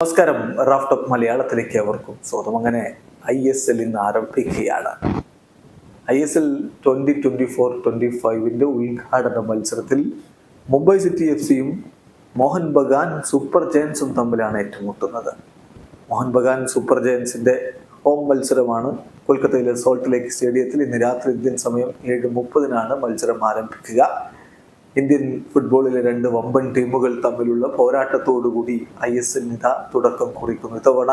നമസ്കാരം. Raf talk മലയാളത്തിലേക്ക് അവർക്കും സ്വാഗതം. അങ്ങനെ ISL ഇന്ന് ആരംഭിക്കുകയാണ്. ISL 2024-25 ഉദ്ഘാടന മത്സരത്തിൽ മുംബൈ സിറ്റി FC-യും മോഹൻ ബഗാൻ സൂപ്പർ ജയൻസും തമ്മിലാണ് ഏറ്റുമുട്ടുന്നത്. മോഹൻ ബഗാൻ സൂപ്പർ ജയൻസിന്റെ ഹോം മത്സരമാണ് കൊൽക്കത്തയിലെ സോൾട്ട് ലേക്ക് സ്റ്റേഡിയത്തിൽ. ഇന്ന് രാത്രി ഇന്ത്യൻ സമയം 7:30-നാണ് മത്സരം ആരംഭിക്കുക. ഇന്ത്യൻ ഫുട്ബോളിലെ രണ്ട് വമ്പൻ ടീമുകൾ തമ്മിലുള്ള പോരാട്ടത്തോടുകൂടി ISL തുടക്കം കുറിക്കുന്നു. ഇത്തവണ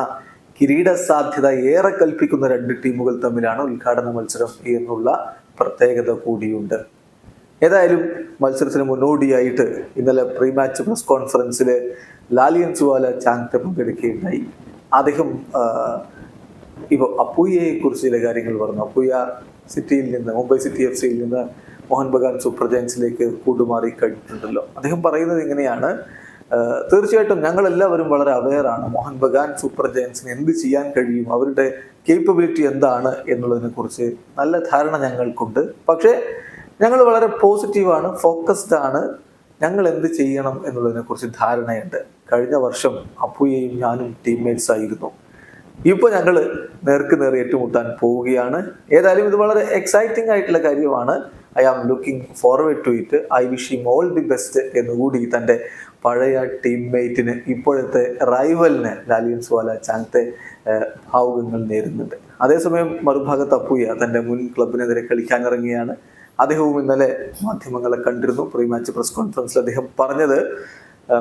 കിരീട സാധ്യത ഏറെ കൽപ്പിക്കുന്ന രണ്ട് ടീമുകൾ തമ്മിലാണ് ഉദ്ഘാടന മത്സരം എന്നുള്ള പ്രത്യേകത കൂടിയുണ്ട്. ഏതായാലും മത്സരത്തിന് മുന്നോടിയായിട്ട് ഇന്നലെ പ്രീ മാച്ച് പ്രസ് കോൺഫറൻസിൽ ലാലിയൻസുവാല ചാങ്തെ പങ്കെടുക്കുകയുണ്ടായി. അദ്ദേഹം ഇപ്പോൾ അപ്പൂയയെ കുറിച്ച് ചില കാര്യങ്ങൾ പറഞ്ഞു. അപ്പൂയ സിറ്റിയിൽ നിന്ന്, മുംബൈ സിറ്റി FC-യിൽ നിന്ന് മോഹൻ ബഗാൻ സൂപ്പർ ജയൻസിലേക്ക് കൂടുമാറി കഴിഞ്ഞിട്ടുണ്ടല്ലോ. അദ്ദേഹം പറയുന്നത് ഇങ്ങനെയാണ്: തീർച്ചയായിട്ടും ഞങ്ങളെല്ലാവരും വളരെ അവെയറാണ്. മോഹൻ ബഗാൻ സൂപ്പർ ജയൻസിന് എന്ത് ചെയ്യാൻ കഴിയും, അവരുടെ കേപ്പബിലിറ്റി എന്താണ് എന്നുള്ളതിനെ കുറിച്ച് നല്ല ധാരണ ഞങ്ങൾക്കുണ്ട്. പക്ഷേ ഞങ്ങൾ വളരെ പോസിറ്റീവാണ്, ഫോക്കസ്ഡ് ആണ്. ഞങ്ങൾ എന്ത് ചെയ്യണം എന്നുള്ളതിനെ കുറിച്ച് ധാരണയുണ്ട്. കഴിഞ്ഞ വർഷം അപ്പുയയും ഞാനും ടീംമേറ്റ്സ് ആയിരുന്നു. ഇപ്പോൾ ഞങ്ങൾ നേർക്ക് നേർ ഏറ്റുമുട്ടാൻ പോവുകയാണ്. ഏതായാലും ഇത് വളരെ എക്സൈറ്റിംഗ് ആയിട്ടുള്ള കാര്യമാണ്. I am looking forward to it. I wish him all the best എന്നുകൂടി തൻ്റെ പഴയ ടീംമേറ്റിന്, ഇപ്പോഴത്തെ റൈവലിന് ലാലിയൻസുവാല ചാങ്തെ ഭാവുകങ്ങൾ നേരുന്നുണ്ട്. അതേസമയം മറുഭാഗത്ത് അപ്പൂയ തൻ്റെ മുൻ ക്ലബിനെതിരെ കളിക്കാനിറങ്ങിയാണ്. അദ്ദേഹവും ഇന്നലെ മാധ്യമങ്ങളെ കണ്ടിരുന്നു. പ്രീ മാച്ച് പ്രസ് കോൺഫറൻസിൽ അദ്ദേഹം പറഞ്ഞത്,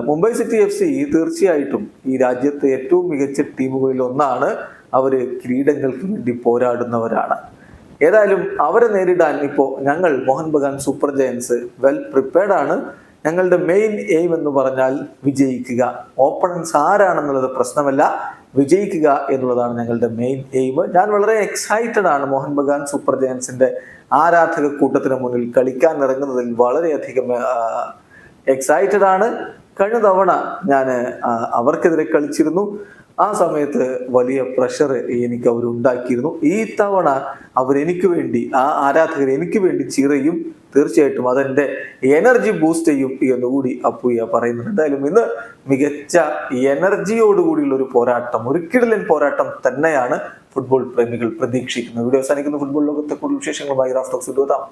മുംബൈ സിറ്റി FC തീർച്ചയായിട്ടും ഈ രാജ്യത്തെ ഏറ്റവും മികച്ച ടീമുകളിൽ ഒന്നാണ്. അവർ കിരീടങ്ങൾക്ക് വേണ്ടി പോരാടുന്നവരാണ്. ഏതായാലും അവരെ നേരിടാൻ ഇപ്പോൾ ഞങ്ങൾ Mohun Bagan super giants well prepared ആണ്. ഞങ്ങളുടെ മെയിൻ എയിം എന്ന് പറഞ്ഞാൽ വിജയിക്കുക. ഓപ്പണൻസ് ആരാണെന്നുള്ളത് പ്രശ്നമല്ല, വിജയിക്കുക എന്നുള്ളതാണ് ഞങ്ങളുടെ മെയിൻ എയിം. ഞാൻ വളരെ എക്സൈറ്റഡ് ആണ്. മോഹൻ ബഗാൻ സൂപ്പർ ജയൻസിന്റെ ആരാധക കൂട്ടത്തിന് മുന്നിൽ കളിക്കാൻ ഇറങ്ങുന്നതിൽ വളരെയധികം എക്സൈറ്റഡ് ആണ്. കഴിഞ്ഞ തവണ ഞാൻ അവർക്കെതിരെ കളിച്ചിരുന്നു. ആ സമയത്ത് വലിയ പ്രഷർ എനിക്ക് അവരുണ്ടാക്കിയിരുന്നു. ഈ തവണ അവരെനിക്ക് വേണ്ടി, ആ ആരാധകർ എനിക്ക് വേണ്ടി ചിറയും. തീർച്ചയായിട്ടും അതെൻ്റെ എനർജി ബൂസ്റ്റ് ചെയ്യും എന്നുകൂടി അപ്പൂയ പറയുന്നുണ്ട്. എന്തായാലും ഇന്ന് മികച്ച എനർജിയോടുകൂടിയുള്ള ഒരു പോരാട്ടം, ഒരു കിടിലൻ പോരാട്ടം തന്നെയാണ് ഫുട്ബോൾ പ്രേമികൾ പ്രതീക്ഷിക്കുന്നത്. വീഡിയോ അവസാനിക്കുന്ന ഫുട്ബോൾ ലോകത്തെ കൂടുതൽ വിശേഷങ്ങളുമായി റാഫ് ടോക്സ് എത്താം.